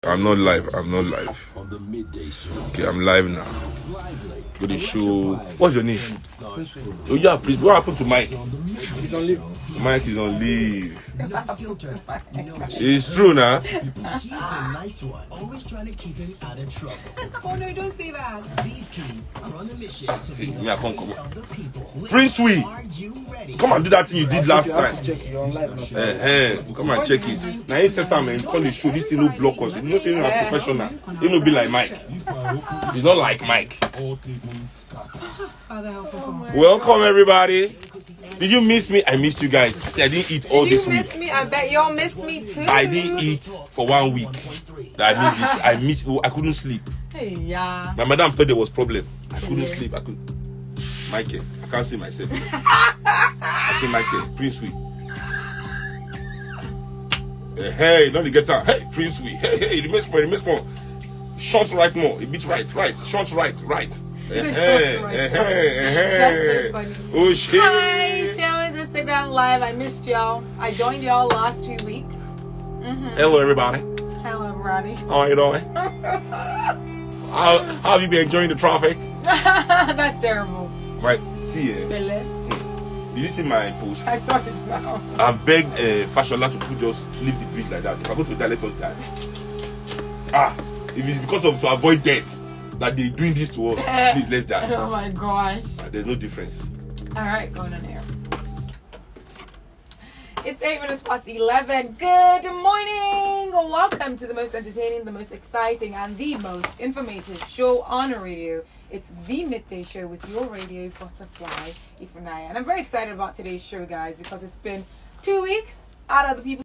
I'm not live. Okay, I'm live now. Go to show. What's your name? Oh yeah, please. What happened to Mike? He's on leave. Mike is on leave. It's true now. She's the nice one, always trying to keep him out of trouble. Oh no, don't say that. These two are on a mission to be the face of the people. Prince Wee, Are you ready? come and do that thing you did last You have time. to check you're on live now. Come and check it. Now, set time and call the show. This thing no block us. You know, saying you are professional. It no be like Mike. It's not like Mike. Father, help us all. Welcome, everybody. Did you miss me? I missed you guys. I didn't eat all this You week. miss me? I bet y'all miss me too. I didn't eat for 1 week. I missed. I couldn't sleep. Hey, yeah. My madam thought there was problem. I couldn't sleep. Michael, I can't see myself. I say Michael, Prince Wee. Hey, don't get out. Hey, Prince Wee. Hey, it makes more. Short right more. A bit right. Short right. That's so funny. Oh shit. Hi, Showers Instagram Live. I missed y'all. I joined y'all last 2 weeks. Hello, everybody. Hello, everybody. How are you doing? How have you been enjoying the traffic? That's terrible. Right. See ya. Bele. Did you see my post? I saw it now. I begged Fashola to just leave the bridge like that. If I go to die, let us die. If it's because of to avoid death that they're doing this to us, please let's die. Oh my gosh. There's no difference. All right, going on air. It's 8 minutes past 11. Good morning. Welcome to the most entertaining, the most exciting, and the most informative show on radio. It's the midday show with your radio butterfly, Ifunaya. And I'm very excited about today's show, guys, because it's been 2 weeks out of the people.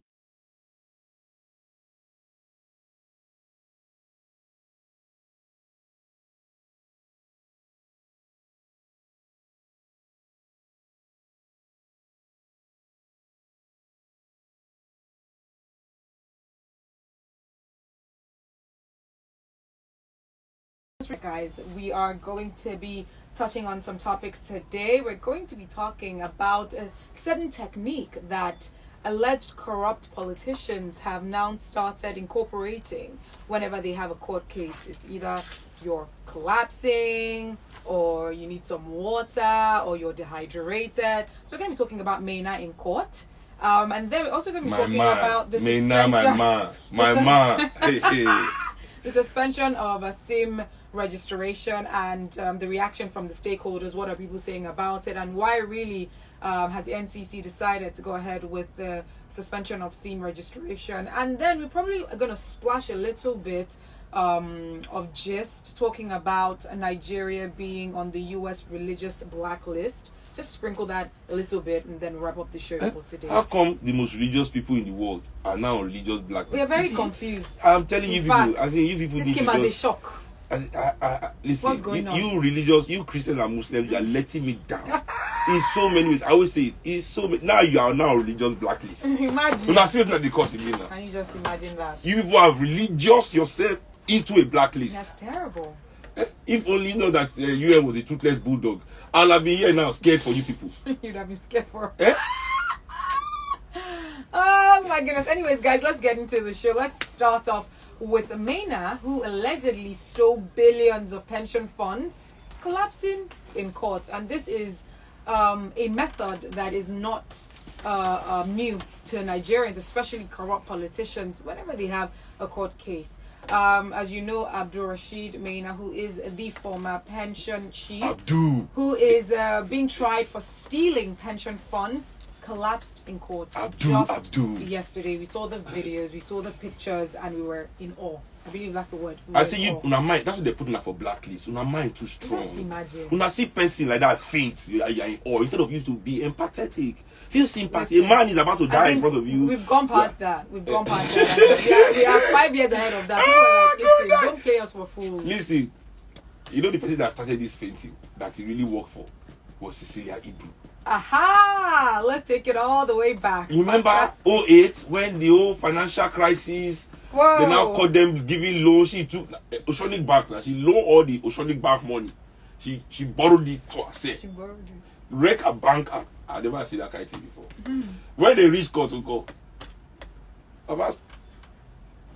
Guys, we are going to be touching on some topics today. We're going to be talking about a certain technique that alleged corrupt politicians have now started incorporating whenever they have a court case. It's either you're collapsing, or you need some water, or you're dehydrated. So we're going to be talking about Maina in court. And then we're also going to be talking about the suspension. The suspension of a SIM registration and the reaction from the stakeholders. What are people saying about it, and why really has the NCC decided to go ahead with the suspension of SIM registration? And then we're probably going to splash a little bit of gist talking about Nigeria being on the US religious blacklist. Just sprinkle that a little bit and then wrap up the show for today. How come the most religious people in the world are now on religious blacklist? We are very confused. I'm telling you fact, people, I think you people this need came to as a just... shock. Listen, What's going on? You religious, you Christians and Muslims, you are letting me down in so many ways. I always say it. It's so many. Now you are now religious blacklist. Imagine. Now see what the cost in now. Can you just imagine that? You people have religious yourself into a blacklist. That's terrible. If only you know that UN was a toothless bulldog, I'll have been here now scared for you people. You'd have been scared for. Oh my goodness. Anyways, guys, let's get into the show. Let's start off with Maina, who allegedly stole billions of pension funds, collapsing in court. And this is a method that is not new to Nigerians, especially corrupt politicians, whenever they have a court case. As you know, Abdul Rashid Maina, who is the former pension chief, who is being tried for stealing pension funds, collapsed in court yesterday. We saw the videos, we saw the pictures, and we were in awe. I believe that's the word. I say you, una mind. That's what they put in for blacklist. Una mind too strong. Just imagine. Una see person like that faint, you are in awe. Instead of you to be empathetic, feel sympathy. A man is about to die in front of you. We've gone past that. We've gone past that. We are 5 years ahead of that. People are like, listen, don't play us for fools. Listen, you know the person that started this fainting that he really worked for was Cecilia Ibu. Aha! Let's take it all the way back. You remember 08 when the whole financial crisis? Whoa. They now call them giving loans. She took Oceanic Bank. She loaned all the Oceanic Bank money. She borrowed it to herself. She borrowed it. Wreck a bank. I've never seen that kind of thing before. When they reach court to go,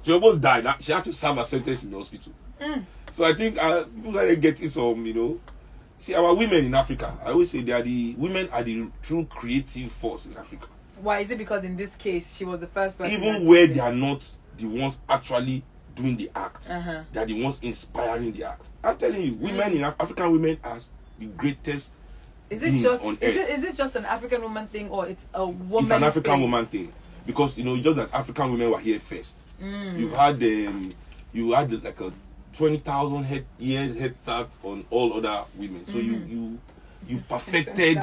She almost died. She had to serve her sentence in the hospital. So I think people are getting some, See, our women in Africa, I always say women are the true creative force in Africa. Why is it? Because in this case, she was the first person. Even where they are not the ones actually doing the act, they are the ones inspiring the act. I'm telling you, women in African women are the greatest. Is it just an African woman thing, or it's a woman? It's an African woman thing, because just that African women were here first. You've had like a 20,000 head start on all other women. So you perfected.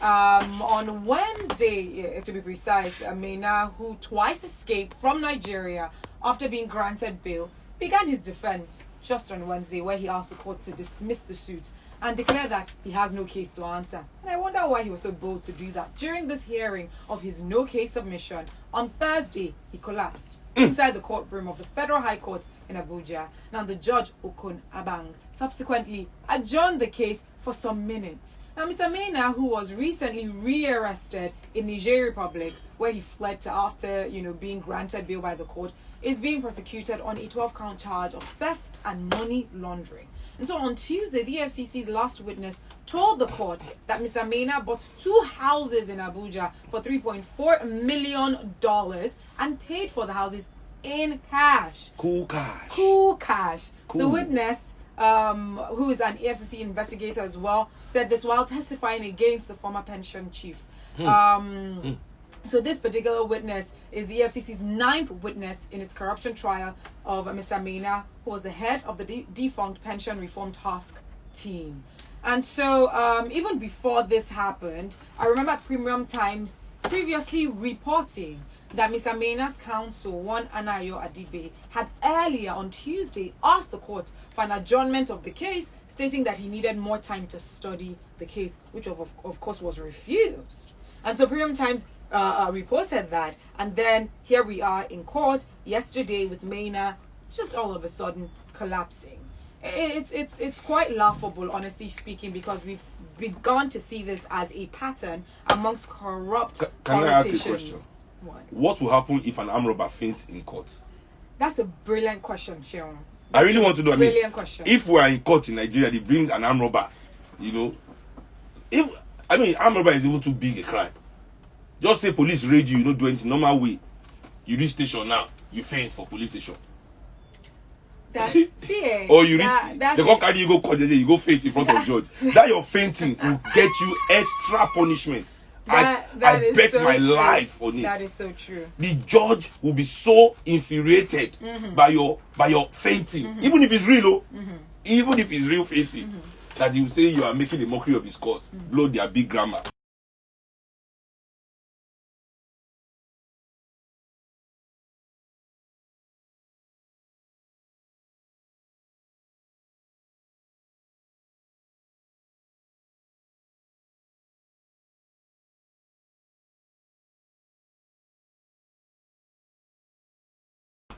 On Wednesday, to be precise, Maina, who twice escaped from Nigeria after being granted bail, began his defense just on Wednesday, where he asked the court to dismiss the suit and declare that he has no case to answer. And I wonder why he was so bold to do that. During this hearing of his no case submission on Thursday, he collapsed inside the courtroom of the Federal High Court in Abuja. Now, the judge, Okun Abang, subsequently adjourned the case for some minutes. Now, Mr. Maina, who was recently rearrested in Niger Republic, where he fled to after, being granted bail by the court, is being prosecuted on a 12-count charge of theft and money laundering. And so on Tuesday, the FCC's last witness told the court that Mr. Maina bought 2 houses in Abuja for $3.4 million and paid for the houses in cash. Cool cash. Cool cash. Cool. The witness, who is an FCC investigator as well, said this while testifying against the former pension chief. So this particular witness is the FCC's 9th witness in its corruption trial of Mr. Maina, who was the head of the defunct pension reform task team. And so even before this happened, I remember Premium Times previously reporting that Mr. Maina's counsel, one Anayo Adibe, had earlier on Tuesday asked the court for an adjournment of the case, stating that he needed more time to study the case, which of course was refused. And so Premium Times reported that, and then here we are in court yesterday with Maina just all of a sudden collapsing. It's quite laughable, honestly speaking, because we've begun to see this as a pattern amongst corrupt politicians. I ask a question? What will happen if an armed robber faints in court? That's a brilliant question, Sharon. I really want to know. Brilliant question. If we are in court in Nigeria, they bring an armed robber, armed robber is even too big a crime. Just say police raid you, do anything normal way. You reach station now, you faint for police station. Or you reach, they go carry you, go court, you go faint in front of judge. That your fainting will get you extra punishment. I bet so my life on it. That is so true. The judge will be so infuriated by your fainting, even if it's real, even if it's real fainting, that he will say you are making a mockery of his court. Blow their big grammar.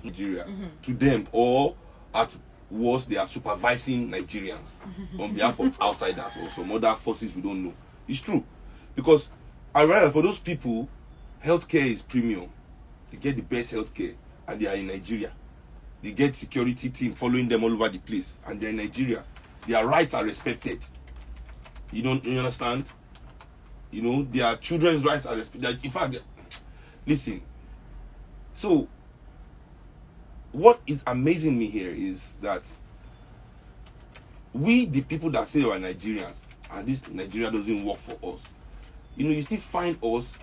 Nigeria to them, or at worst they are supervising Nigerians on behalf of outsiders or some other forces we don't know. It's true, because I realize for those people, healthcare is premium. They get the best healthcare, and they are in Nigeria. They get security team following them all over the place, and they're in Nigeria. Their rights are respected. You understand? Their children's rights are respected. In fact, listen. So what is amazing me here is that we, the people that say we are Nigerians, and this Nigeria doesn't work for us, you still find us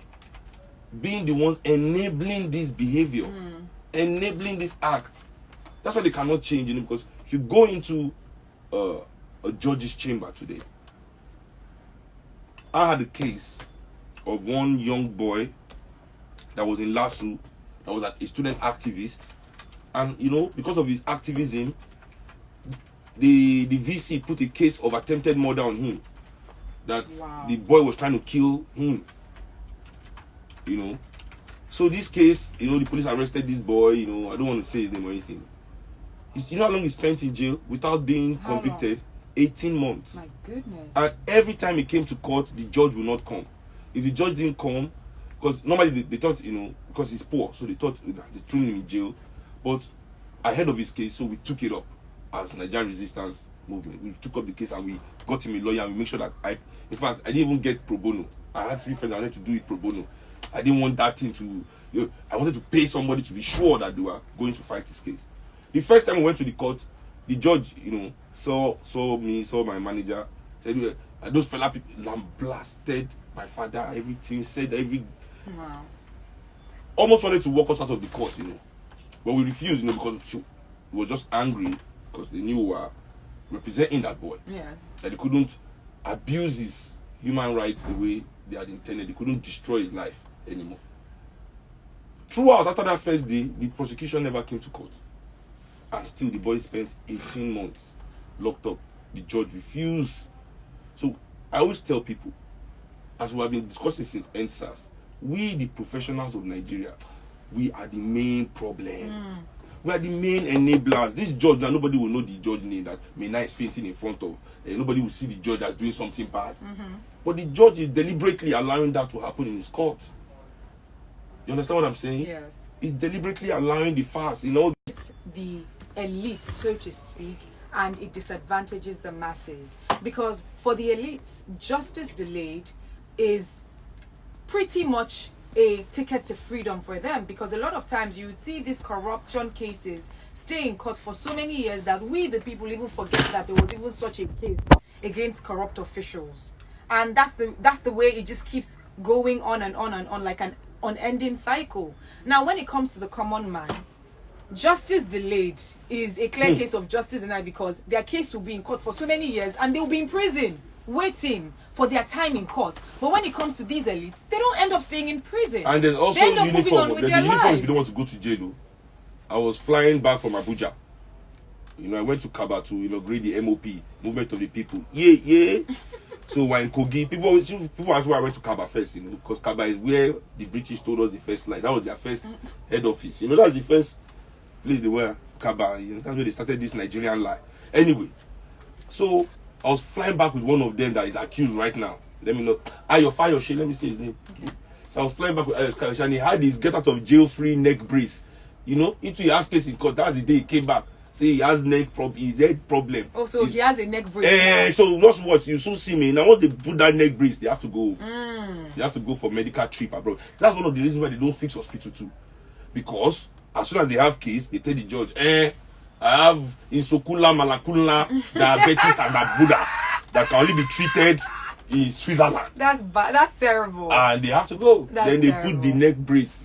being the ones enabling this behavior, enabling this act. That's why they cannot change, because if you go into a judge's chamber today, I had a case of one young boy that was in LASU, that was a student activist. And, because of his activism, the VC put a case of attempted murder on him. That the boy was trying to kill him. So this case, the police arrested this boy, I don't want to say his name or anything. How long he spent in jail without being convicted? 18 months. My goodness. And every time he came to court, the judge will not come. If the judge didn't come, because normally they thought, because he's poor, so they thought they threw him in jail. But ahead of his case, so we took it up as Nigerian Resistance Movement. We took up the case and we got him a lawyer and we make sure that in fact, I didn't even get pro bono. I had 3 friends I wanted to do it pro bono. I didn't want that thing to, I wanted to pay somebody to be sure that they were going to fight his case. The first time we went to the court, the judge, saw me, saw my manager, said, those fella people blasted my father, everything, said Wow. almost wanted to walk us out of the court, But we refused, because she was just angry because they knew we were representing that boy. Yes. That they couldn't abuse his human rights the way they had intended. They couldn't destroy his life anymore. Throughout, after that first day, the prosecution never came to court. And still, the boy spent 18 months locked up. The judge refused. So, I always tell people, as we have been discussing since NSAS, we, the professionals of Nigeria, we are the main problem. We are the main enablers. This judge, now nobody will know the judge name that Maina is fainting in front of. Nobody will see the judge as doing something bad. But the judge is deliberately allowing that to happen in his court. You understand what I'm saying? Yes. He's deliberately allowing the farce. It's the elite, so to speak, and it disadvantages the masses. Because for the elites, justice delayed is pretty much a ticket to freedom for them, because a lot of times you would see these corruption cases stay in court for so many years that we the people even forget that there was even such a case against corrupt officials. And that's the way it just keeps going on and on and on, like an unending cycle. Now when it comes to the common man, justice delayed is a clear case of justice denied, because their case will be in court for so many years and they'll be in prison waiting for their time in court. But when it comes to these elites, they don't end up staying in prison. And there's also they end up moving on uniform. with There's their uniform lives. if you don't want to go to jail, though. I was flying back from Abuja. I went to Kaba to inaugurate the MOP, Movement of the People. Yeah. So we're in Kogi. People ask why I went to Kaba first, because Kaba is where the British told us the first line. That was their first head office. That's the first place they were, Kaba. That's where they started this Nigerian lie. Anyway, so I was flying back with one of them that is accused right now. Let me know. Ayoshe, let me say his name. Okay. So I was flying back with Ayoshe, and he had his get out of jail free neck brace. Into his case in court. That's the day he came back. Say he has his head problem. Oh, so he has a neck brace. So just watch, you soon see me. Now once they put that neck brace, they have to go. They have to go for medical trip abroad. That's one of the reasons why they don't fix hospital too. Because as soon as they have case, they tell the judge, I have insokula, malakula, diabetes, and Buddha that can only be treated in Switzerland. That's bad. That's terrible. And they have to go. That's then they terrible. put the neck brace,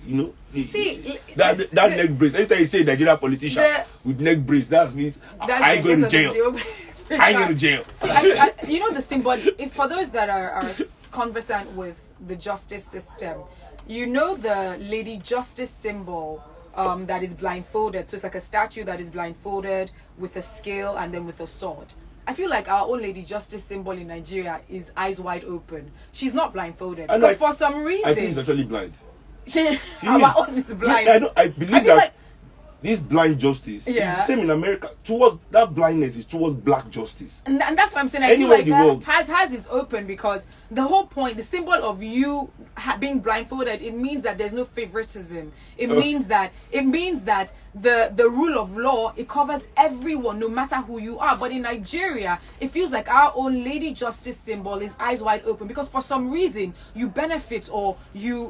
See, that neck brace. Anytime you say Nigerian politician with neck brace, that means I ain't going to jail. I ain't going to jail. See, the symbol. If for those that are conversant with the justice system, the Lady Justice symbol that is blindfolded. So it's like a statue that is blindfolded with a scale and then with a sword. I feel like our own Lady Justice symbol in Nigeria is eyes wide open. She's not blindfolded because for some reason I think she's actually blind. Our own is blind. I believe that this blind justice is the same in America. Towards that blindness is towards black justice, and that's what I'm saying. I feel like that has is open, because the whole point, the symbol of you being blindfolded, it means that there's no favoritism. It means that the rule of law, it covers everyone, no matter who you are. But in Nigeria, it feels like our own Lady Justice symbol is eyes wide open, because for some reason you benefit or you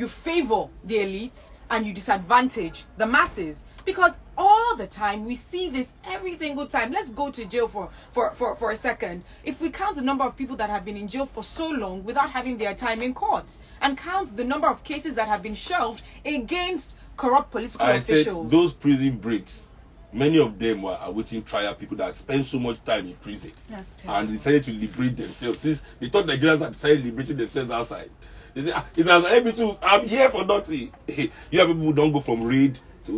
favor the elites and you disadvantage the masses. Because all the time we see this every single time. Let's go to jail for a second. If we count the number of people that have been in jail for so long without having their time in court, and count the number of cases that have been shelved against corrupt political officials. Said those prison breaks, many of them were awaiting trial people that spend so much time in prison. That's terrible. And decided to liberate themselves. Since they thought Nigerians had decided liberating themselves outside. They say, it has helped me too. I'm here for nothing. You have people who don't go from raid to,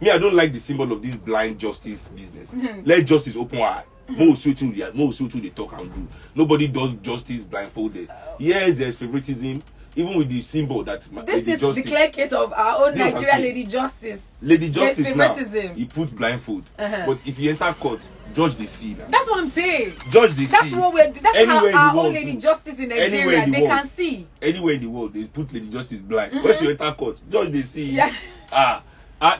Me, I don't like the symbol of this blind justice business. Let justice open eye. More so to they talk and do. Nobody does justice blindfolded. Yes, there's favoritism. Even with the symbol that this is the clear case of our own Nigerian Lady Justice. Lady Justice now, favoritism. he put blindfold. But if you enter court, judge the see now. That's what I'm saying. Judge the That's see. That's anywhere how our own Lady Justice in Nigeria, they can see. Anywhere in the world, they put Lady Justice blind. Once you enter court, judge the see. Yeah.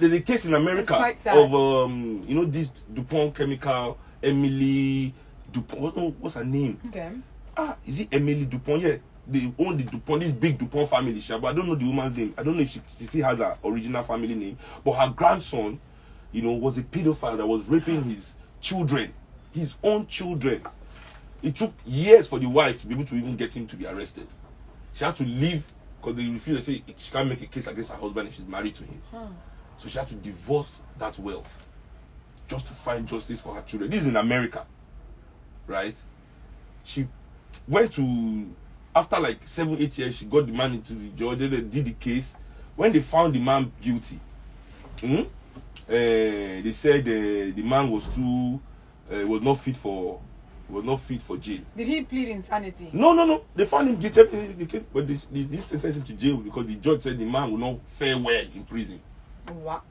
There's a case in America quite sad. of you know, this DuPont chemical, Emily DuPont. What's her name? Okay. Is it Emily DuPont? Yeah, they own the DuPont, this big DuPont family. But I don't know the woman's name. I don't know if she still has her original family name. But her grandson, you know, was a pedophile that was raping his children, his own children. It took years for the wife to be able to even get him to be arrested. She had to leave because they refused to say she can't make a case against her husband and she's married to him. So she had to divorce that wealth just to find justice for her children. This is in America, right? She went to, after like 7-8 years, she got the man into the judge. They did the case. When they found the man guilty, they said the man was was not fit for jail. Did he plead insanity? No. They found him guilty, but they sentenced him to jail because the judge said the man will not fare well in prison.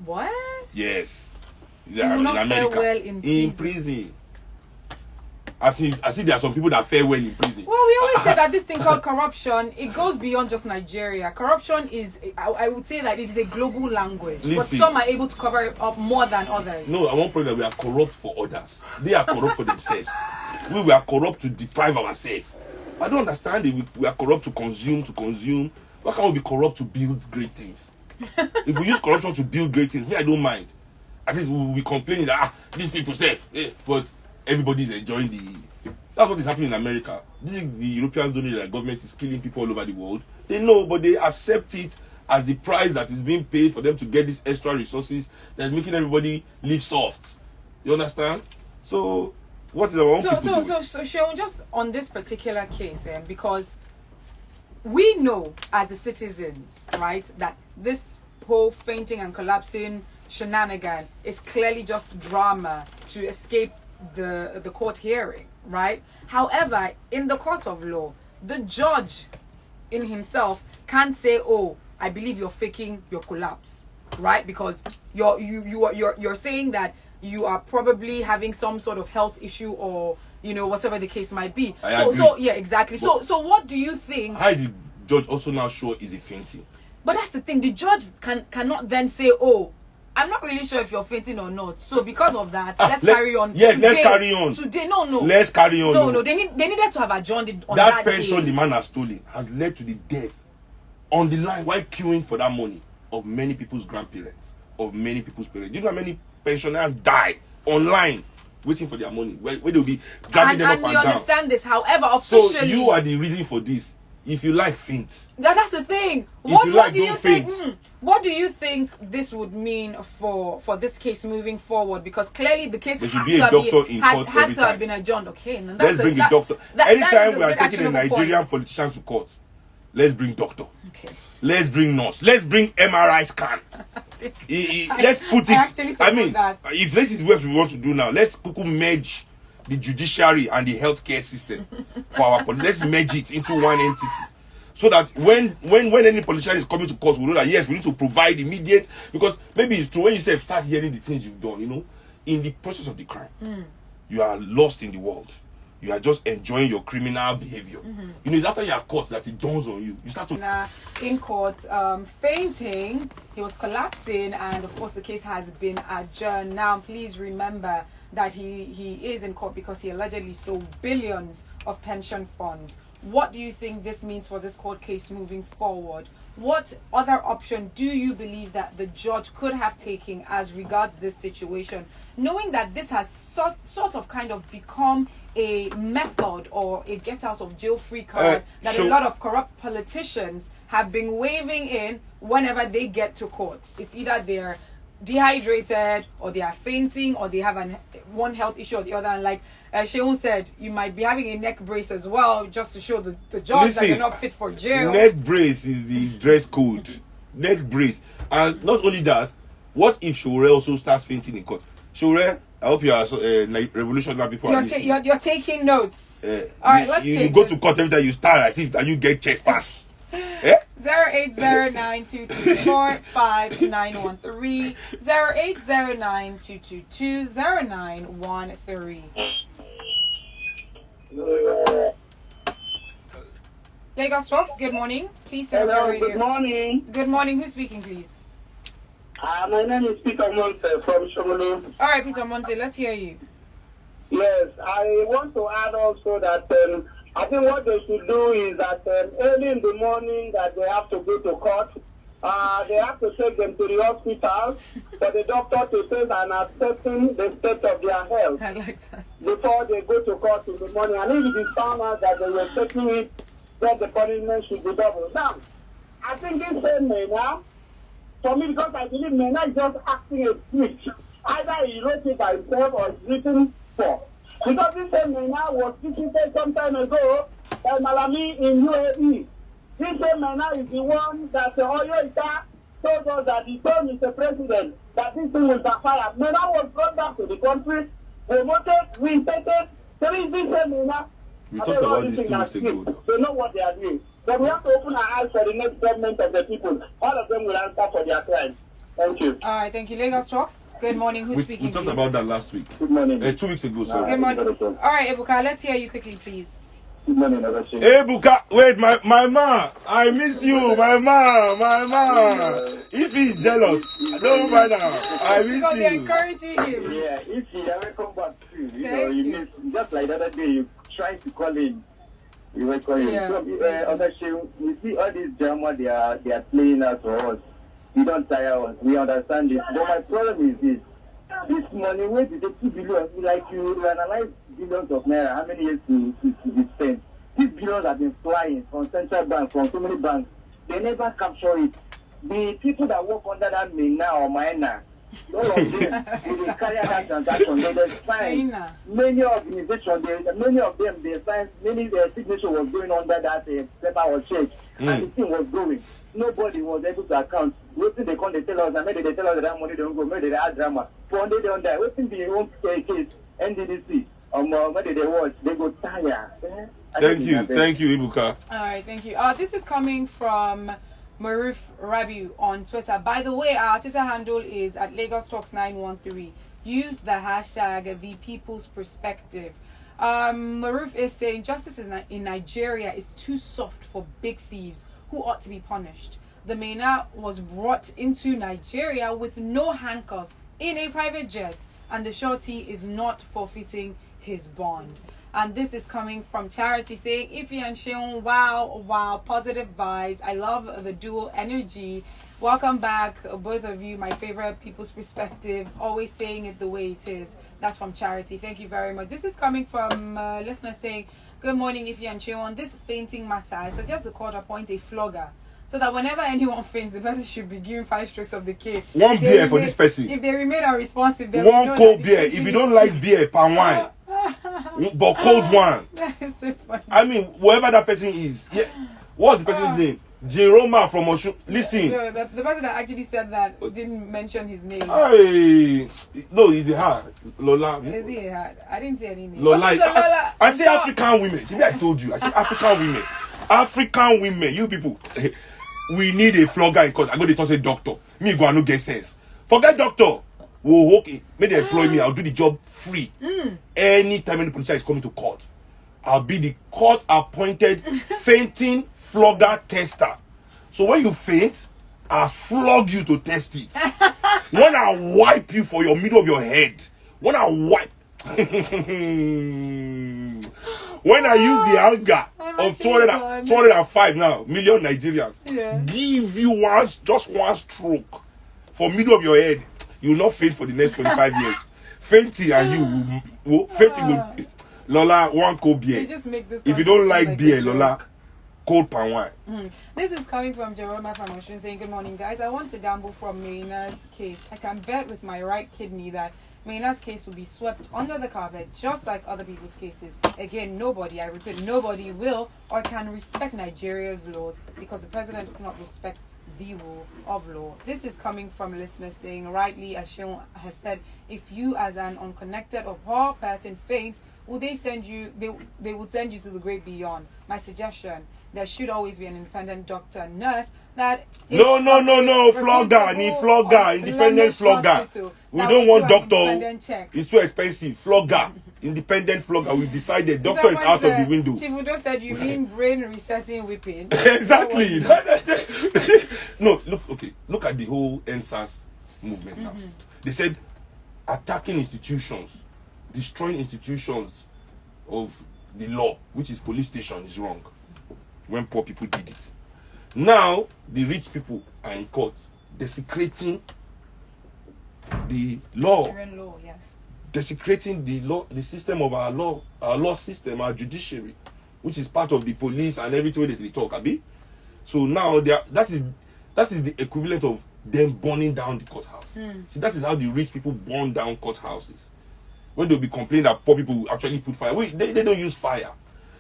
What? Yes. He will not fare well in prison. I see there are some people that fare well in prison. Well, we always say that this thing called corruption, it goes beyond just Nigeria. Corruption is, I would say that it is a global language. Listen, but some are able to cover it up more than others. No, I won't point that we are corrupt for others. They are corrupt for themselves. We are corrupt to deprive ourselves. I don't understand it. We are corrupt to consume. Why can't we be corrupt to build great things? If we use corruption to build great things, I don't mind. At least we will be complaining that these people say, but everybody is enjoying that's what is happening in America. The Europeans don't know that government is killing people all over the world. They know, but they accept it as the price that is being paid for them to get these extra resources that's making everybody live soft. You understand? So what is our own people doing? So Seun, just on this particular case, because we know as the citizens, right, that this whole fainting and collapsing shenanigan is clearly just drama to escape the court hearing, right? However, in the court of law, the judge in himself can't say, "Oh, I believe you're faking your collapse," right? Because you're saying that you are probably having some sort of health issue or, you know, whatever the case might be. So yeah, exactly. But so what do you think? How is the judge also now sure is a fainting? But that's the thing. The judge cannot then say, "Oh, I'm not really sure if you're fainting or not. So because of that, let's carry on." Yes, today, let's carry on. Today, no. Let's carry on. No. They needed to have adjourned it on that that pension day. the man has stolen has led to the death on the line while queuing for that money of many people's grandparents, of many people's parents. Do you know how many pensioners die online waiting for their money? Where they'll be dragging them up and down. And you understand this. However, officially, so you are the reason for this. If you like, faint. That's the thing. What do you think? What do you think this would mean for this case moving forward? Because clearly the case there should be a doctor in court had every to time. have been adjourned. Okay, let's bring a doctor. Anytime we are taking a Nigerian politician to court, let's bring doctor. Okay. Let's bring nurse. Let's bring MRI scan. Let's put it. I mean, if this is what we want to do now, let's merge the judiciary and the healthcare system for our police. Let's merge it into one entity, so that when any politician is coming to court, we know that yes, we need to provide immediate. Because maybe it's true when you start hearing the things you've done, you know, in the process of the crime, you are lost in the world. You are just enjoying your criminal behavior. You know, it's after you are caught that it dawns on you. You start to in court, fainting. He was collapsing, and of course, the case has been adjourned. Now, please remember that he is in court because he allegedly stole billions of pension funds. What do you think this means for this court case moving forward? What other option do you believe that the judge could have taken as regards this situation, knowing that this has sort of kind of become a method or a get out of jail free card that a lot of corrupt politicians have been waving in whenever they get to court? It's either they're dehydrated or they are fainting or they have one health issue or the other, and like Seun said, you might be having a neck brace as well just to show the judge that you're not fit for jail. Neck brace is the dress code. Neck brace. And not only that, what if Shore also starts fainting in court? Shore, I hope you are revolutionary people. You're taking notes. All right, let's you go to court every time you start as if that you get chest pass. 08092245913 08092220913. Lagos folks, good morning. Please turn off your radio. Good morning. Good morning. Who's speaking, please? My name is Peter Monte from Shomolu. All right, Peter Monte, let's hear you. Yes, I want to add also that I think what they should do is that early in the morning that they have to go to court, they have to take them to the hospital for the doctor to say and assessing the state of their health I like that. before they go to court in the morning. And if it is found out that they were taking it, then the punishment should be doubled. Now, I think this same Maina, for me, because I believe Maina is just acting a switch. Either he wrote it by himself or it's written for. Because this same Maina was visited some time ago by Malami in UAE. This same Maina is the one that the Oyo Ita told us that he told Mr. President that this thing will backfire. Maina was brought back to the country, promoted, reinstated. So this same Maina. We talked about this 2 weeks ago. They know what they are doing. But we have to open our eyes for the next government of the people. All of them will answer for their crimes. Thank you. All right, thank you. Lagos Talks. Good morning. Who's speaking? We talked please? about that last week. Good morning. 2 weeks ago, sorry. Good morning. All right, Ebuka, let's hear you quickly, please. Good morning, Agachi. Hey, Buka, wait, my man, I miss you, my man. If he's jealous, don't mind him. I miss Because you're you. encouraging him. Yeah, if you ever come back too, you know, Thank you you. miss, just like the other day, you tried to call in. You were calling. Yeah. So, Agachi, we see all this drama they are playing out for us. We don't tire us. We understand this. But my problem is this. This money, where did the 2 billion, like you analyze billions of naira, how many years to be spent? These billions have been flying from central banks, from so many banks. They never capture it. The people that work under that Maina or Maina, all of them, they carry out that transaction. They sign Maina. many organizations, many of them, they signed, many signature was going under that paper or check, and the thing was going. Nobody was able to account. Waiting they come, they tell us, and maybe they tell us that money don't go, maybe they add drama. For one day they don't die. Waiting the own case, NDDC, maybe they watch, they go tire. Thank you, Ibuka. All right, thank you. This is coming from Maruf Rabiu on Twitter. By the way, our Twitter handle is at Lagos Talks 913. Use the hashtag the people's perspective. Maruf is saying justice in Nigeria is too soft for big thieves who ought to be punished. The Maina was brought into Nigeria with no handcuffs in a private jet, and the shorty is not forfeiting his bond. And this is coming from Charity saying, Ify and Sheon, wow, positive vibes. I love the dual energy. Welcome back, both of you, my favorite people's perspective, always saying it the way it is. That's from Charity. Thank you very much. This is coming from listeners saying, good morning, Ify and Sheon. This fainting matter, I suggest the court appoint a flogger, so that whenever anyone faints, the person should be given 5 strokes of the cane. One beer for this person. If they remain unresponsive, then One cold beer. If you don't like beer, palm wine. But cold one. That is so funny. I mean, whoever that person is. Yeah. What's the person's name? Jeroma from Oshun. Listen. No, the person that actually said that didn't mention his name. Hey, no, it's a hard. Lola. Is he hard? I didn't say any name. Lola. Okay, so Lola, I say African women. Maybe I told you. I say African women. African women. You people. We need a flogger in court. I go to say doctor. Me go and no get sense. Forget doctor. Whoa, okay. May they employ me. I'll do the job free. Anytime any police is coming to court, I'll be the court appointed fainting flogger tester. So when you faint, I'll flog you to test it. When I wipe you for your middle of your head, when I wipe, when I use the anger of 205 now, million Nigerians, give you just one stroke for middle of your head, you will not faint for the next 25 years. Fainting and you will Lola, one cold beer. If you don't like beer, Lola, cold palm wine. This is coming from Jeroma from Oshun saying, good morning, guys. I want to gamble from Maina's case. I can bet with my right kidney that Maina's case will be swept under the carpet just like other people's cases. Again, nobody, I repeat, nobody will or can respect Nigeria's laws because the president does not respect the rule of law. This is coming from a listener saying, rightly, as Sheon has said, if you as an unconnected or poor person faints, will they send you, they would send you to the great beyond. My suggestion, there should always be an independent doctor and nurse that is flogger, independent flogger. We don't want doctor. It's too expensive. Flogger, independent flogger. We decided doctor is out of the window. Chief Udo said you mean brain resetting whipping. Exactly. No, look at the whole NSAS movement now. They said attacking institutions, destroying institutions of the law, which is police station, is wrong when poor people did it. Now the rich people are in court desecrating the law. Nigerian law, yes. Desecrating the law, the system of our law system, our judiciary, which is part of the police and everything that they talk, abi. So now that is the equivalent of them burning down the courthouse. See, that is how the rich people burn down courthouses. When they'll be complaining that poor people actually put fire. Wait, they don't use fire.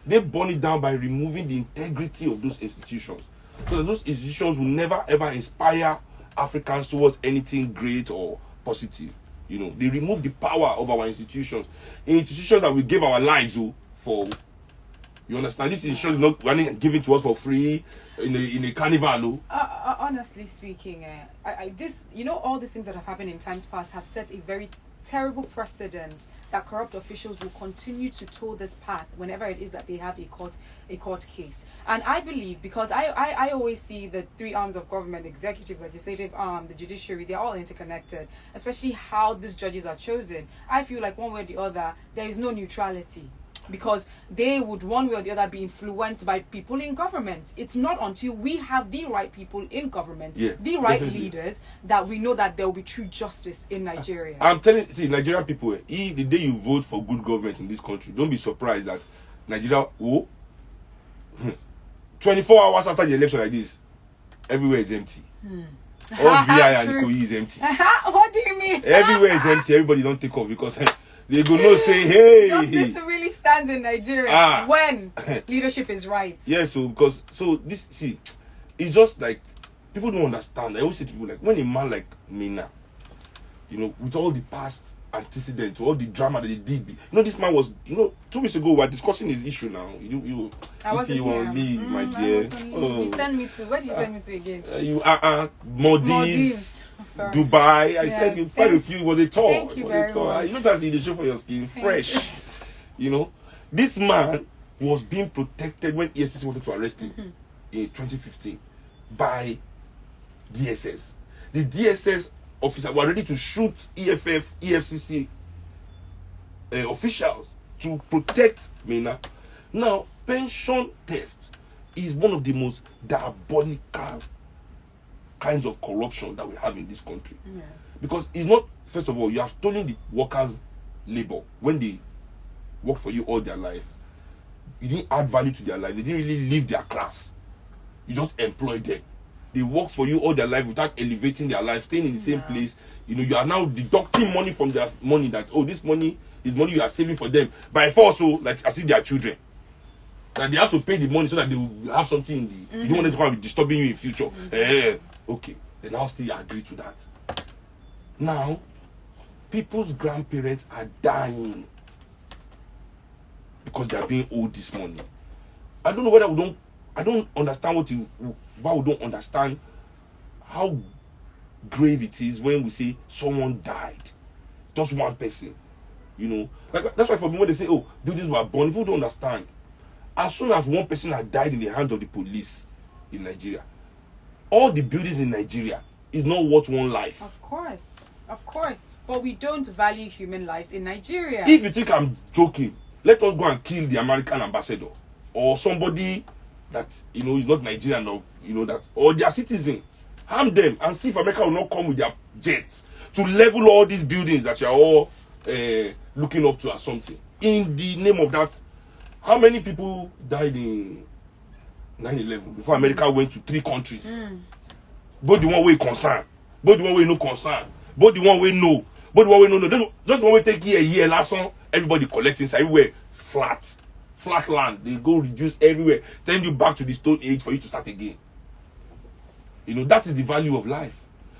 They burn it down by removing the integrity of those institutions. So that those institutions will never ever inspire Africans towards anything great or positive. You know, they remove the power of our institutions. Institutions that we gave our lives for. You understand? This institution is not running given to us for free in a carnival. Honestly speaking, this, you know, all these things that have happened in times past have set a very terrible precedent that corrupt officials will continue to tow this path whenever it is that they have a court case. And I believe, because I always see the three arms of government, executive, legislative arm, the judiciary, they're all interconnected, especially how these judges are chosen. I feel like one way or the other, there is no neutrality, because they would one way or the other be influenced by people in government. It's not until we have the right people in government, the right leaders, that we know that there will be true justice in Nigeria. I'm telling you, see, Nigerian people, if the day you vote for good government in this country, don't be surprised that Nigeria, 24 hours after the election like this, everywhere is empty. All VI and Ikoyi is empty. What do you mean? Everywhere is empty. Everybody don't take off because they go no say, hey. Justice really stands in Nigeria when leadership is right. Yeah, so this, see, it's just like, people don't understand. I always say to people, like, when a man like Maina, you know, with all the past antecedents, all the drama that they did, you know, this man was, you know, 2 weeks ago we were discussing his issue now. I wasn't here. My dear. You send me to, where do you send me to again? Maldives. Dubai. I said you quite a few. Was a tour. Thank you very much. You don't have to see the show for your skin fresh. You know, this man was being protected when EFCC wanted to arrest him in 2015 by DSS. The DSS officers were ready to shoot EFCC officials to protect Maina. Now, pension theft is one of the most diabolical kinds of corruption that we have in this country. Yes. Because it's not, first of all, you have stolen the workers' labor when they work for you all their life. You didn't add value to their life. They didn't really leave their class. You just employed them. They work for you all their life without elevating their life, staying in the same place. You know, you are now deducting money from their money that, oh, this money is money you are saving for them by force, so like as if they are children. That they have to pay the money so that they will have something in the, you don't want them to come and be disturbing you in future. Okay, they now still agree to that. Now, people's grandparents are dying because they are being owed this money. I don't know whether I don't understand why we don't understand how grave it is when we say someone died. Just one person. You know, like, that's why for me when they say, oh, buildings were burned, people don't understand. As soon as one person had died in the hands of the police in Nigeria, all the buildings in Nigeria is not worth one life. Of course. But we don't value human lives in Nigeria. If you think I'm joking, let us go and kill the American ambassador or somebody that, you know, is not Nigerian, or, you know, that, or their citizen. Harm them and see if America will not come with their jets to level all these buildings that you are all looking up to or something. In the name of that, how many people died in 9/11 before America went to 3 countries? Both the one way concern, both the one way no concern, both the one way no, both the one way no. Just the one way take a year last one, everybody collecting everywhere flat land. They go reduce everywhere, send you back to the Stone Age for you to start again. You know, that is the value of life.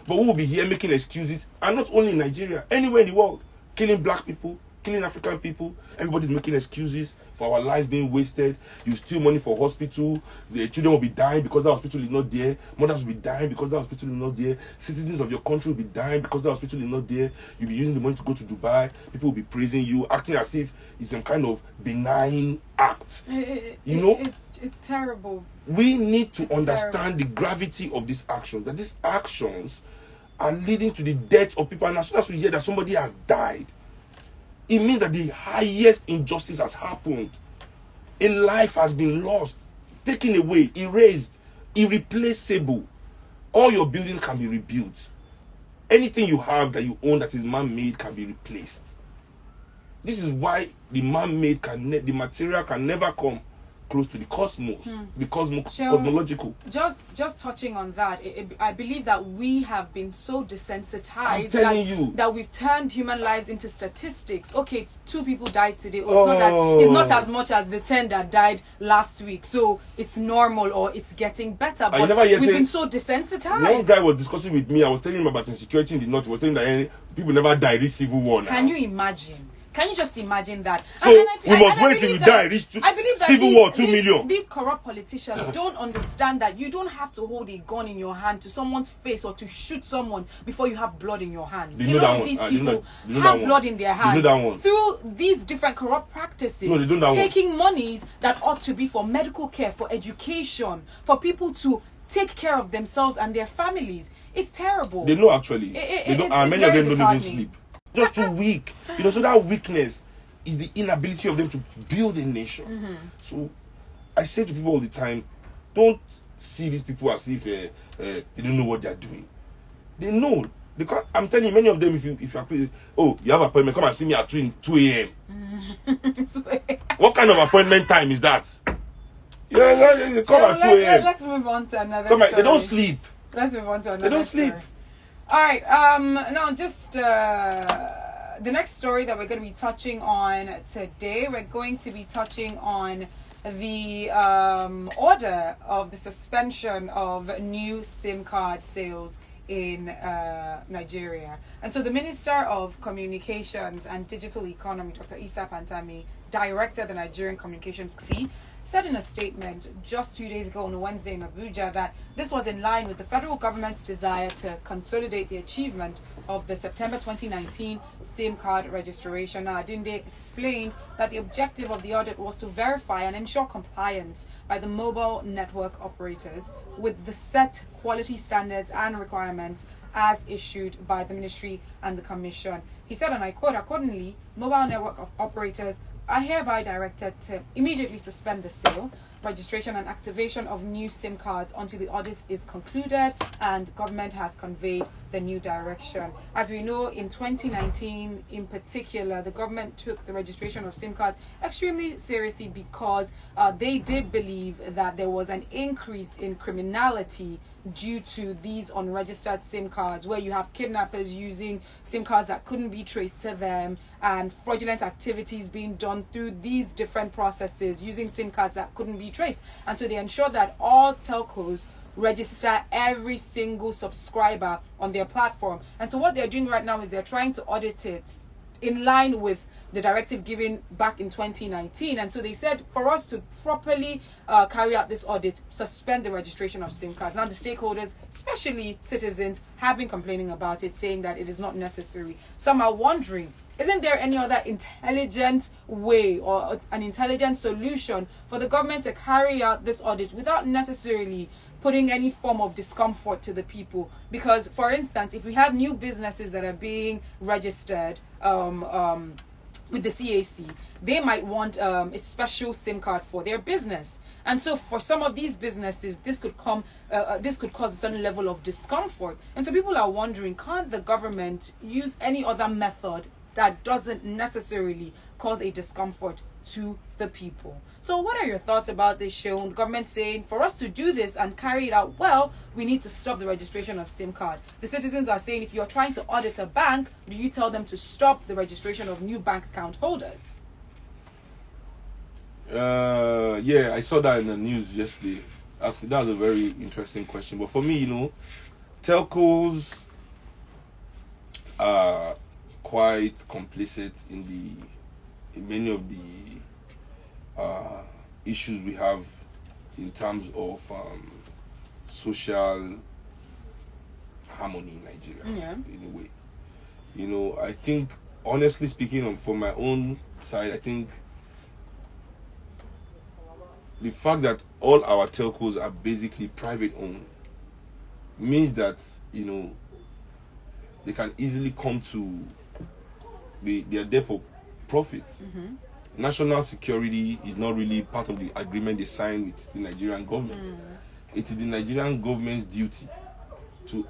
But we will be here making excuses, and not only in Nigeria, anywhere in the world, killing black people, killing African people. Everybody's making excuses for our lives being wasted. You steal money for hospital. The children will be dying because that hospital is not there. Mothers will be dying because that hospital is not there. Citizens of your country will be dying because that hospital is not there. You'll be using the money to go to Dubai. People will be praising you, acting as if it's some kind of benign act. It's terrible. We need to understand the gravity of these actions. That these actions are leading to the death of people. And as soon as we hear that somebody has died, it means that the highest injustice has happened. A life has been lost, taken away, erased, irreplaceable. All your buildings can be rebuilt. Anything you have that you own that is man-made can be replaced. This is why the man-made the material can never come close to the cosmos, cosmological. Just touching on that, I believe that we have been so desensitized that we've turned human lives into statistics. Okay, 2 people died today. It's not as much as the 10 that died last week. So it's normal or it's getting better. But we've been so desensitized. One guy was discussing with me. I was telling him about insecurity in the north. He was telling that people never die. This civil war now. Can you imagine? Can you just imagine that? So we must wait till we die. Reach civil war, 2 million. These corrupt politicians don't understand that you don't have to hold a gun in your hand to someone's face or to shoot someone before you have blood in your hands. You know that one. These people have blood in their hands through these different corrupt practices. No, they don't taking monies that ought to be for medical care, for education, for people to take care of themselves and their families. It's terrible. They know actually. Many of them don't even sleep. Just too weak. So that weakness is the inability of them to build a nation. So I say to people all the time, don't see these people as if they don't know what they're doing. They know. Because I'm telling you, many of them, if you are, you have an appointment, come and see me at 2 a.m. What kind of appointment time is that? Yeah, come at 2 a.m. Let's move on to another story. They don't sleep. Let's move on to another They don't sleep. Story. All right. Now, just the next story that we're going to be touching on today, we're going to be touching on the order of the suspension of new SIM card sales in Nigeria. And so the Minister of Communications and Digital Economy, Dr. Isa Pantami, directed the Nigerian Communications Kuti, said in a statement just 2 days ago on Wednesday in Abuja that this was in line with the federal government's desire to consolidate the achievement of the September 2019 SIM card registration. Now, Adinde explained that the objective of the audit was to verify and ensure compliance by the mobile network operators with the set quality standards and requirements as issued by the ministry and the commission. He said, and I quote, accordingly, mobile network operators are hereby directed to immediately suspend the sale, registration and activation of new SIM cards until the audit is concluded and government has conveyed the new direction. As we know, in 2019 in particular, the government took the registration of SIM cards extremely seriously because they did believe that there was an increase in criminality due to these unregistered SIM cards, where you have kidnappers using SIM cards that couldn't be traced to them and fraudulent activities being done through these different processes using SIM cards that couldn't be traced. And so they ensure that all telcos register every single subscriber on their platform. And so what they're doing right now is they're trying to audit it in line with the directive given back in 2019. And so they said, for us to properly carry out this audit, suspend the registration of SIM cards. Now the stakeholders, especially citizens, have been complaining about it, saying that it is not necessary. Some are wondering, isn't there any other intelligent way or an intelligent solution for the government to carry out this audit without necessarily putting any form of discomfort to the people? Because, for instance, if we have new businesses that are being registered with the CAC, they might want a special SIM card for their business. And so for some of these businesses, this could cause a certain level of discomfort. And so people are wondering, can't the government use any other method that doesn't necessarily cause a discomfort to the people? So what are your thoughts about this show? The government saying, for us to do this and carry it out well, we need to stop the registration of SIM card. The citizens are saying, if you're trying to audit a bank, do you tell them to stop the registration of new bank account holders? Yeah, I saw that in the news yesterday. That was a very interesting question. But for me, telcos are quite complicit in many of the issues we have in terms of social harmony in Nigeria. In a way, I think, honestly speaking, from my own side, I think the fact that all our telcos are basically private owned means that they can easily come to. They are there for profit. National security is not really part of the agreement they signed with the Nigerian government. It is the Nigerian government's duty to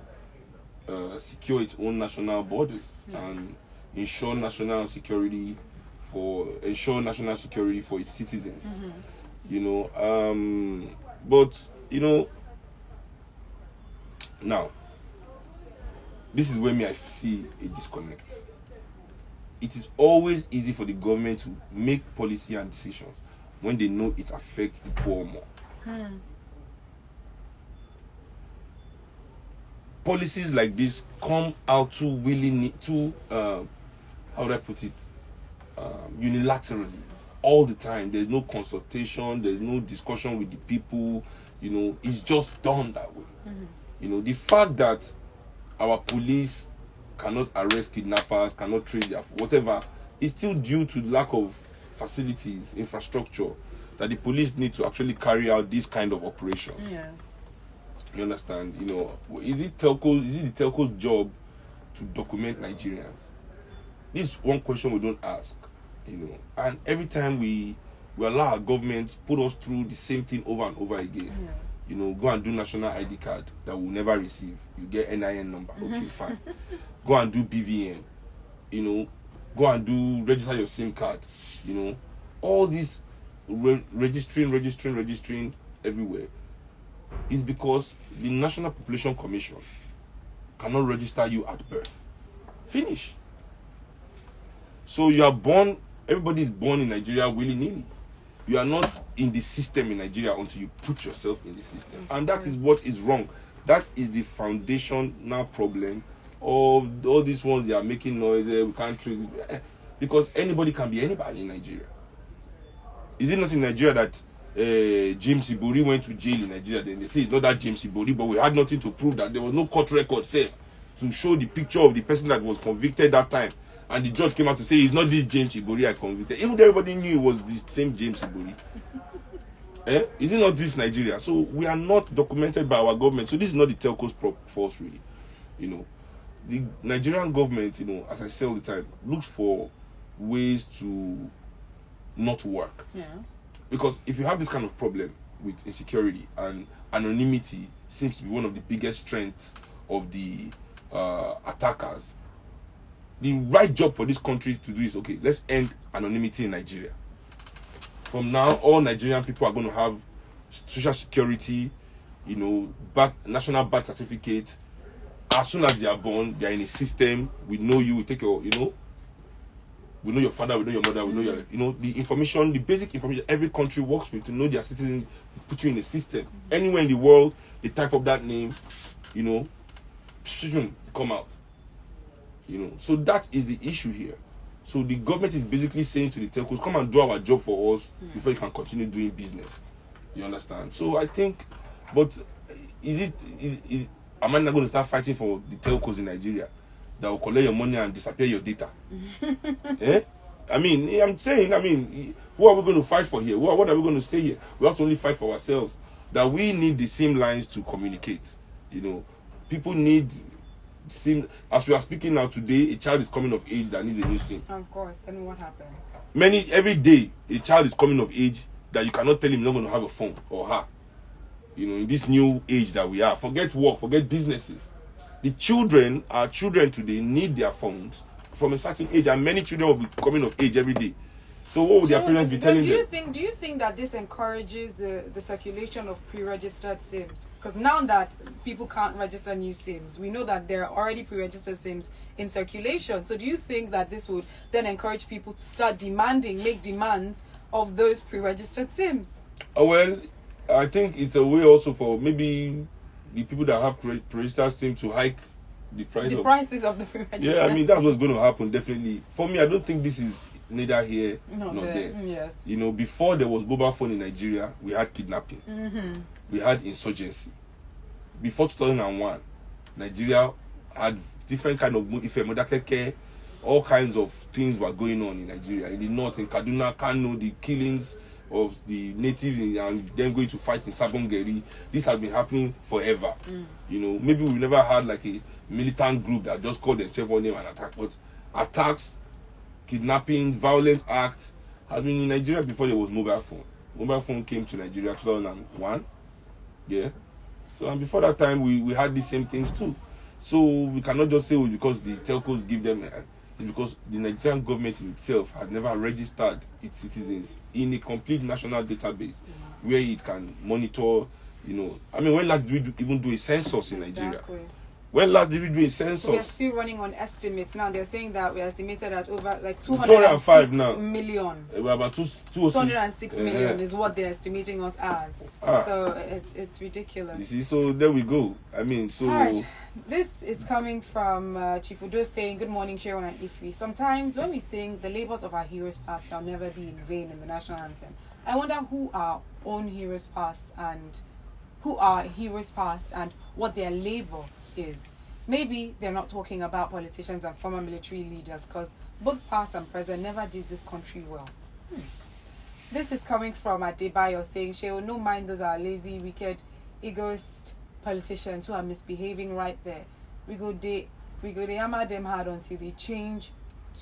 secure its own national borders and ensure national security for its citizens. You know, but you know, now this is where I see a disconnect. It is always easy for the government to make policy and decisions when they know it affects the poor more. Policies like this come out too willingly, how would I put it, unilaterally, all the time. There's no consultation, there's no discussion with the people, you know, it's just done that way. You know, the fact that our police cannot arrest kidnappers, cannot trace their whatever, is still due to lack of facilities, infrastructure, that the police need to actually carry out these kind of operations. You understand? You know, is it the Telcos' job to document Nigerians? This is one question we don't ask, you know. And every time we allow our government put us through the same thing over and over again. You know, go and do national ID card that we'll never receive. You get NIN number. Okay, fine. Go and do BVN. You know, go and do register your SIM card. You know, all this registering everywhere is because the National Population Commission cannot register you at birth. Finish. So you are born, everybody is born in Nigeria willy-nilly. You are not in the system in Nigeria until you put yourself in the system. And that is what is wrong. That is the foundational problem of all these ones. They are making noise. We can't trace it. Because anybody can be anybody in Nigeria. Is it not in Nigeria that James Ibori went to jail in Nigeria? Then they say it's not that James Ibori, but we had nothing to prove that. There was no court record safe to show the picture of the person that was convicted that time. And the judge came out to say it's not this James Ibori I convicted. Even everybody knew it was the same James Ibori. Is it not this Nigeria? So we are not documented by our government. So this is not the Telcos force, really. You know, the Nigerian government, you know, as I say all the time, looks for ways to not work. Because if you have this kind of problem with insecurity, and anonymity seems to be one of the biggest strengths of the attackers, the right job for this country to do is, okay, let's end anonymity in Nigeria. From now, all Nigerian people are going to have social security, you know, national birth certificate. As soon as they are born, they are in a system. We know you, we take your, you know, we know your father, we know your mother, we know your, you know, the information, the basic information every country works with to know their citizens, put you in a system. Anywhere in the world, they type up that name, you know, come out. You know, so that is the issue here. So the government is basically saying to the telcos, come and do our job for us before you can continue doing business. You understand? So I think, but am I not going to start fighting for the telcos in Nigeria that will collect your money and disappear your data? I mean, I'm saying, who are we going to fight for here? What are we going to say here? We have to only fight for ourselves. That we need the same lines to communicate. You know, people need. As we are speaking now today, a child is coming of age that needs a new SIM. Of course, then what happens? Every day, a child is coming of age that you cannot tell him not going to have a phone or her. You know, in this new age that we are, forget work, forget businesses. The children, our children today, need their phones from a certain age, and many children will be coming of age every day. So what would their parents be telling them? Do you think that this encourages the circulation of pre-registered SIMs? Because now that people can't register new SIMs, we know that there are already pre-registered SIMs in circulation. So do you think that this would then encourage people to start make demands of those pre-registered SIMs? Well, I think it's a way also for maybe the people that have pre-registered SIMs to hike the prices of the pre-registered. Yeah, I mean, that's what's going to happen, definitely. For me, I don't think this is neither here nor there. Yes. You know, before there was mobile phone in Nigeria, we had kidnapping. We had insurgency. Before 2001, Nigeria had different kind of care. All kinds of things were going on in Nigeria. In the north, in Kaduna, Kano, the killings of the natives and then going to fight in Sabongeri. This has been happening forever. You know, maybe we've never had like militant group that just call themselves one name and attack. But attacks, kidnapping, violent acts has been in Nigeria before there was mobile phone. Mobile phone came to Nigeria 2001. Yeah. So and before that time we had the same things too. So we cannot just say because the telcos give them it's because the Nigerian government itself has never registered its citizens in a complete national database where it can monitor, I mean, when last did we even do a census in Nigeria? Exactly. When last did we do a census? We are still running on estimates now. They're saying that we estimated at over like 205 now. million. We're about 206 million is what they're estimating us as. So it's ridiculous. You see, so there we go. I mean, so. All right. This is coming from Chief Udo saying, "Good morning, Sharon and Ife. Sometimes when we sing, the labors of our heroes past shall never be in vain in the national anthem. I wonder who our own heroes past and what their labor is. Maybe they're not talking about politicians and former military leaders because both past and present never did this country well." This is coming from Adibe saying, "She will no mind those are lazy, wicked, egoist politicians who are misbehaving right there. We go they hammer them hard until they change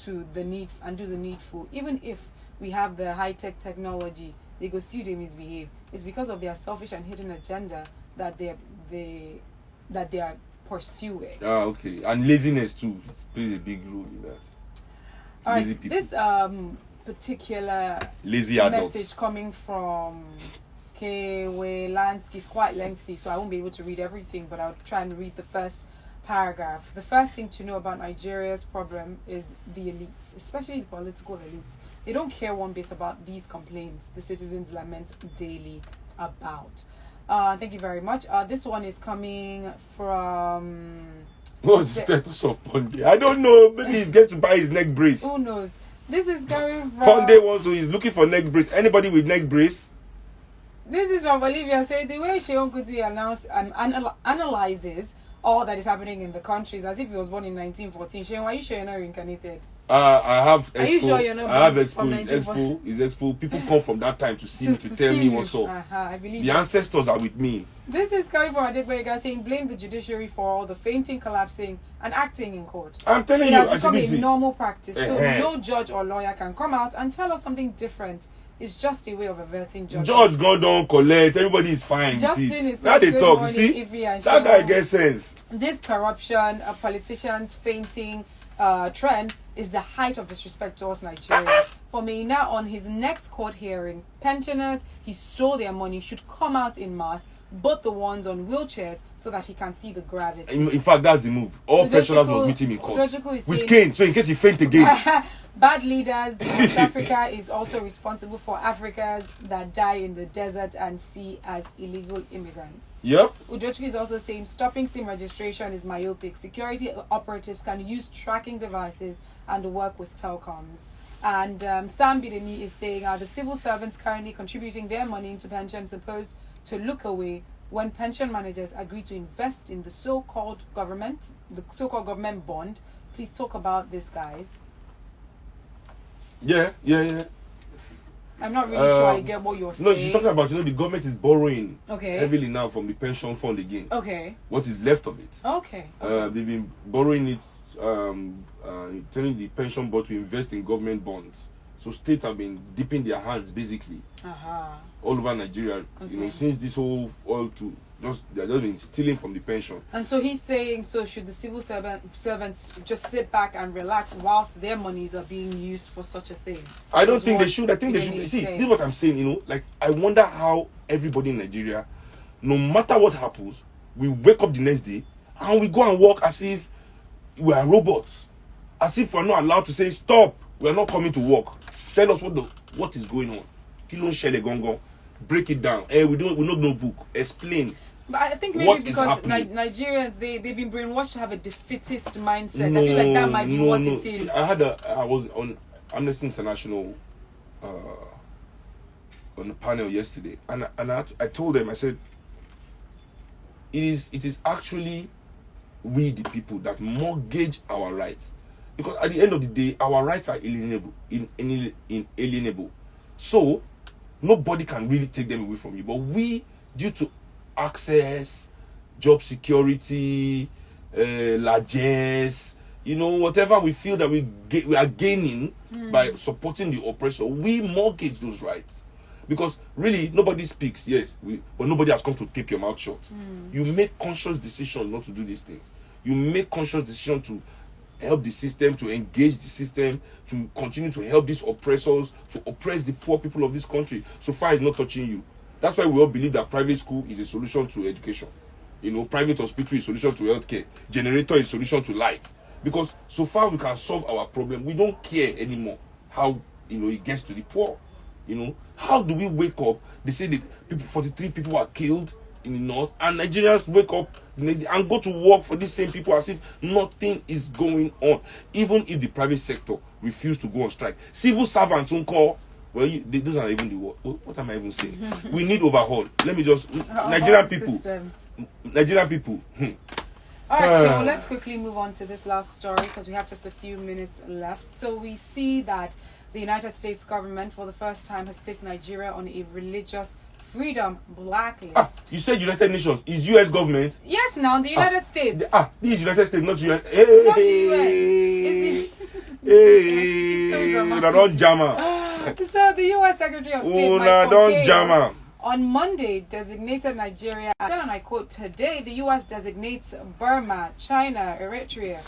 to the need and do the needful. Even if we have the high-tech technology, they go see they misbehave. It's because of their selfish and hidden agenda that they are pursuing." Okay. And laziness too plays a big role in that. All Lazy right. people. This particular Lazy adults. message coming from K.W. Lansky is quite lengthy, so I won't be able to read everything, but I'll try and read the first paragraph. "The first thing to know about Nigeria's problem is the elites, especially the political elites. They don't care one bit about these complaints the citizens lament daily about." Thank you very much. This one is coming from... What's the status of Ponde? I don't know. Maybe he's going to buy his neck brace. Who knows? This is coming from... Ponde wants to, he's looking for neck brace. Anybody with neck brace? This is from Olivia saying, "The way Seunkuti analyzes all that is happening in the country is as if he was born in 1914. Sheon, why are you sure you're not reincarnated?" I have Expo. Are you sure you're not I have born Expo. from It's Expo. It's Expo. People come from that time to see me, to tell see me you. what's up. I believe The that. ancestors are with me. This is coming from Adibe saying, "Blame the judiciary for all the fainting, collapsing, and acting in court. I'm telling It you, has I become should a be. normal practice, so Eh-heh. no judge or lawyer can come out and tell us something different. It's just a way of averting judgment." Judge gone down, collect. Everybody is fine Justin with it. is Now saying, they "Good talk. You morning, see, Ife and that guy Sharon. gets sense. This corruption, politicians fainting trend is the height of disrespect towards Nigerians. For Maina, on his next court hearing, pensioners he stole their money should come out in mass, but the ones on wheelchairs, so that he can see the gravity." In fact, that's the move. All pensioners must meet him in court with cane, so in case he faint again. Bad leaders. West Africa is also responsible for Africans that die in the desert and sea as illegal immigrants. Yep. Udochukwu is also saying stopping SIM registration is myopic. Security operatives can use tracking devices and work with Telcoms. And Sam Bideni is saying, "Are the civil servants currently contributing their money into pensions supposed to look away when pension managers agree to invest in the so-called government bond? Please talk about this, guys." Yeah. I'm not really sure I get what you're saying. No, she's talking about, the government is borrowing Okay. heavily now from the pension fund again. Okay. What is left of it? Okay. They've been borrowing it, telling the pension board to invest in government bonds. So states have been dipping their hands basically all over Nigeria. Okay. Since this whole they're just been stealing from the pension. And so he's saying, so should the civil servants just sit back and relax whilst their monies are being used for such a thing? I don't Is think they what should. I think they Bideni should. is See, saying. this is what I'm saying. Like I wonder how everybody in Nigeria, no matter what happens, we wake up the next day and we go and work as if we are robots, as if we're not allowed to say stop. We are not coming to work. Tell us what is going on. Kilo shele gongon. Break it down. We don't know book. Explain. But I think maybe What is because happening? Nigerians they've been brainwashed to have a defeatist mindset. I feel like that might be what it is. See, I was on Amnesty International on the panel yesterday, and I told them, I said, it is actually we the people that mortgage our rights, because at the end of the day our rights are inalienable. So nobody can really take them away from you, but we, due to access, job security, largesse, whatever we feel that we are gaining by supporting the oppressor, we mortgage those rights. Because really, nobody speaks, yes, but nobody has come to tape your mouth shut. You make conscious decisions not to do these things. You make conscious decisions to help the system, to engage the system, to continue to help these oppressors, to oppress the poor people of this country. So far, it's not touching you. That's why we all believe that private school is a solution to education. Private hospital is a solution to healthcare. Generator is a solution to light. Because so far we can solve our problem. We don't care anymore how it gets to the poor. How do we wake up? They say that 43 people were killed in the north, and Nigerians wake up and go to work for these same people as if nothing is going on. Even if the private sector refuse to go on strike, civil servants won't call. Well, those are even the word. What am I even saying? We need overhaul. Let me just Nigerian people. All right, so let's quickly move on to this last story because we have just a few minutes left. So we see that the United States government, for the first time, has placed Nigeria on a religious freedom blacklist. You said United Nations. Is US government? Yes, now the United States. This is United States, not UN. Not the US. Is it? Don't jam. So the US Secretary of State Mike Pompeo on Monday designated Nigeria, and I quote, "Today the US designates Burma, China, Eritrea,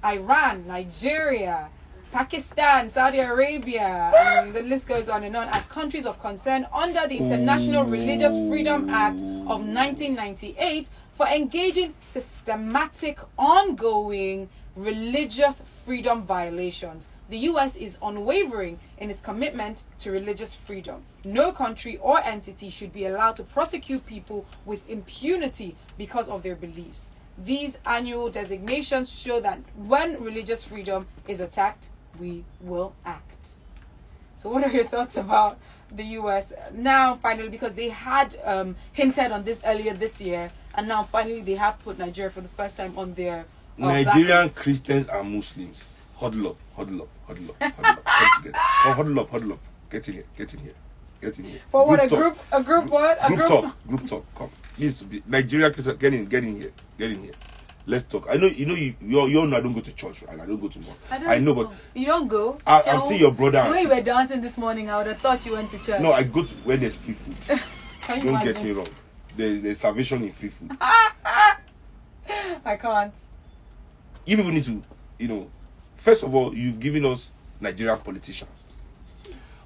Iran, Nigeria, Pakistan, Saudi Arabia," and the list goes on and on, as countries of concern under the International Religious Freedom Act of 1998 for engaging systematic, ongoing religious freedom violations. The US is unwavering in its commitment to religious freedom. No country or entity should be allowed to prosecute people with impunity because of their beliefs. These annual designations show that when religious freedom is attacked, we will act. So what are your thoughts about the US now, finally, because they had hinted on this earlier this year, and now finally they have put Nigeria for the first time on their Nigerian blacklist. Christians and Muslims, huddle up. Come together. Come, huddle up. Get in here. For what, Group talk. Group talk. Come. Needs to be Nigerian Christians. Get in here. Let's talk. I know you all know I don't go to church and I don't go to mosque. I know, but you don't go. I'm seeing your brother. The way you were dancing this morning, I would have thought you went to church. No, I go to where there's free food. Can you Don't imagine? get me wrong. There's salvation in free food. I can't. You people need to, first of all, you've given us Nigerian politicians.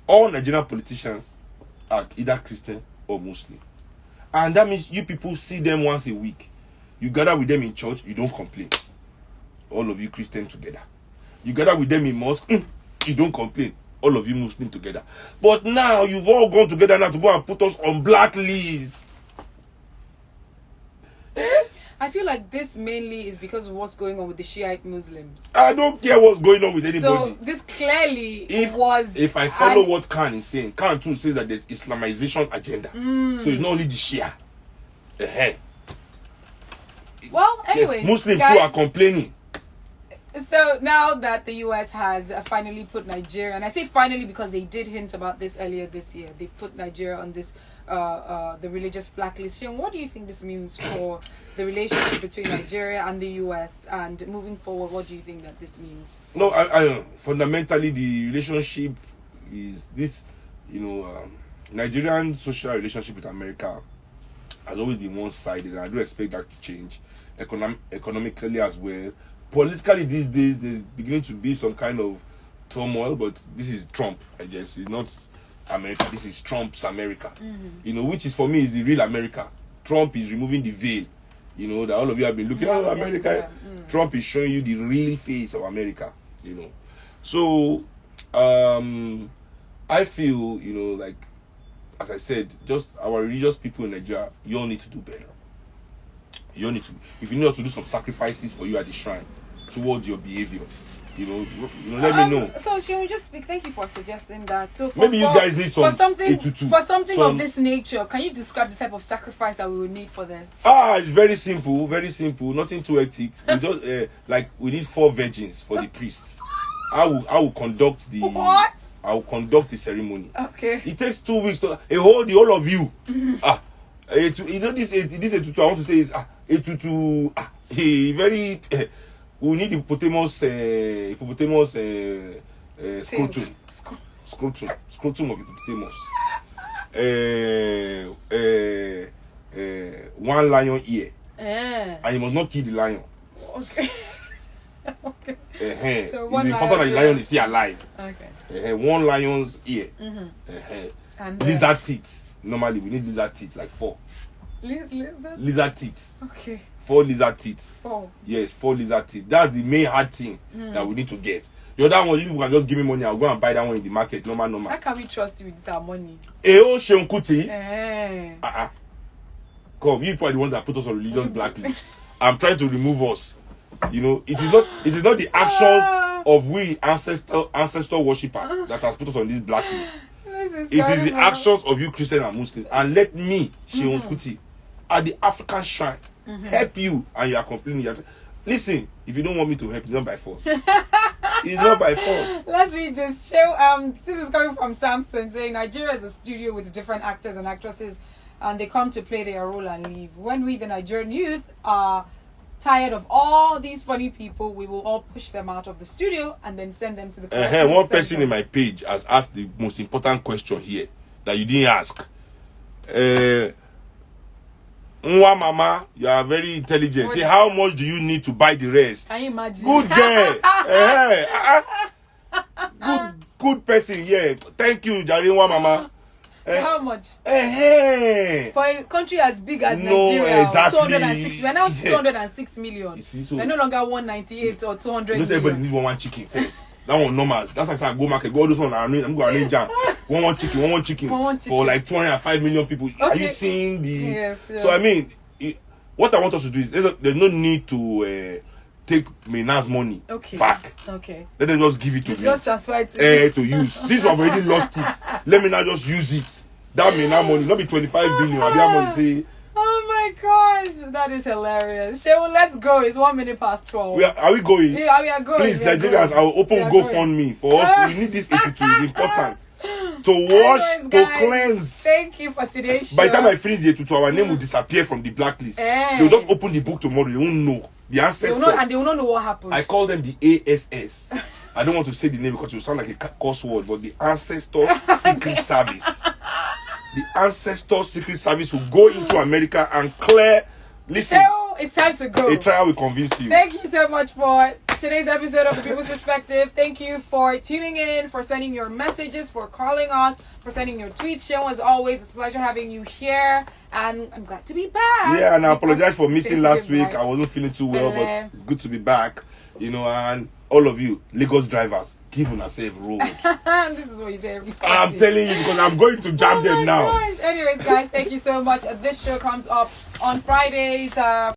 All Nigerian politicians are either Christian or Muslim. And that means you people see them once a week. You gather with them in church, you don't complain. All of you Christian together. You gather with them in mosque, you don't complain. All of you Muslim together. But now you've all gone together now to go and put us on blacklist. I feel like this mainly is because of what's going on with the Shiite Muslims. I don't care what's going on with anybody. So this clearly if I follow what Khan is saying, Khan too says that there's Islamization agenda. So it's not only the Shia. Well, anyway, Muslims guys, too are complaining. So now that the US has finally put Nigeria, and I say finally because they did hint about this earlier this year, they put Nigeria on this the religious blacklist. And what do you think this means for the relationship between Nigeria and the US, and moving forward, what do you think that this means? No, I fundamentally the relationship is this, Nigerian social relationship with America has always been one-sided, and I do expect that to change economically as well. Politically these days there's beginning to be some kind of turmoil, but this is Trump, I guess. It's not America, this is Trump's America. Which is for me is the real America. Trump is removing the veil, that all of you have been looking at America. Trump is showing you the real face of America, So I feel, like as I said, just our religious people in Nigeria, you all need to do better. You all need to, if you need us to do some sacrifices for you at the shrine towards your behavior, let me know. So should we just speak? Thank you for suggesting that. So maybe you guys need some for something of this nature. Can you describe the type of sacrifice that we would need for this? It's very simple, nothing too hectic. We just we need 4 virgins for the priest. I will conduct the what? I will conduct the ceremony. Okay. It takes 2 weeks to the whole of you. This I want to say is very. We need hippopotamus scrotum of hippopotamus. One lion ear, and you must not kill the lion. Okay. Okay. So It's important that the lion is still alive. Okay. One lion's ear. And Lizard teeth. Normally, we need lizard teeth, like 4. Lizard teeth. Okay. 4 lizard teeth. 4. Yes, 4 lizard teeth. That's the main hard thing that we need to get. The other one, you people can just give me money. I'll go and buy that one in the market. Normal. How can we trust you with our money? Seunkuti. Come, you probably the one that put us on religious blacklist. I'm trying to remove us. You know, it is not the actions of we ancestor worshippers that has put us on this blacklist. It is the actions of you Christians and Muslims. And let me, Kuti, at the African shrine, help you, and you are complaining. Listen, if you don't want me to help, it's not by force. It's not by force. Let's read this. This is coming from Samson saying Nigeria is a studio with different actors and actresses, and they come to play their role and leave. When we, the Nigerian youth, are tired of all these funny people, we will all push them out of the studio and then send them to the one person in my page has asked the most important question here that you didn't ask. Nwa mama, you are very intelligent. Say, how much do you need to buy the rest? Can you imagine? Good girl. Good person. Yeah. Thank you, Nwa mama. So how much? For a country as big as Nigeria, exactly. 206. We're now 206 million. So we're no longer 198 or 200 million. Everybody needs one chicken first. That one normal. That's why I said go market. Go all those one. I'm going to jam. One chicken. For like 205 million people. Okay. Are you seeing the? Yes. So I mean, what I want us to do is there's no need to take Maina's money back. Okay. Let them just give it to me. Just transfer it to use. Since we've already lost it, let me now just use it. That Maina money, not be 25 billion. I money say. Oh my gosh, that is hilarious. Shehu, let's go. It's 1 minute past 12. Are we going? Yeah, we are going. Please, Nigerians, I will open GoFundMe for us. We need this 82. It's important. To wash, to cleanse. Thank you for today's show. By the time I finish the 82, our name will disappear from the blacklist. They'll just open the book tomorrow. They won't know. The ancestors. They will not know what happened. I call them the ASS. I don't want to say the name because it will sound like a curse word, but the Ancestor Secret Service. The Ancestor Secret Service will go into America and clear. Listen, it's time to go. A trial will convince you. Thank you so much for today's episode of The People's Perspective. Thank you for tuning in, for sending your messages, for calling us, for sending your tweets. Shehu, as always, it's a pleasure having you here, and I'm glad to be back. Yeah, and I apologize for missing last week. I wasn't feeling too well, but it's good to be back. You know, and all of you Lagos drivers, give on a safe road. This is what you say every time. I'm telling you because I'm going to jam them now. Gosh. Anyways, guys, thank you so much. This show comes up on Fridays.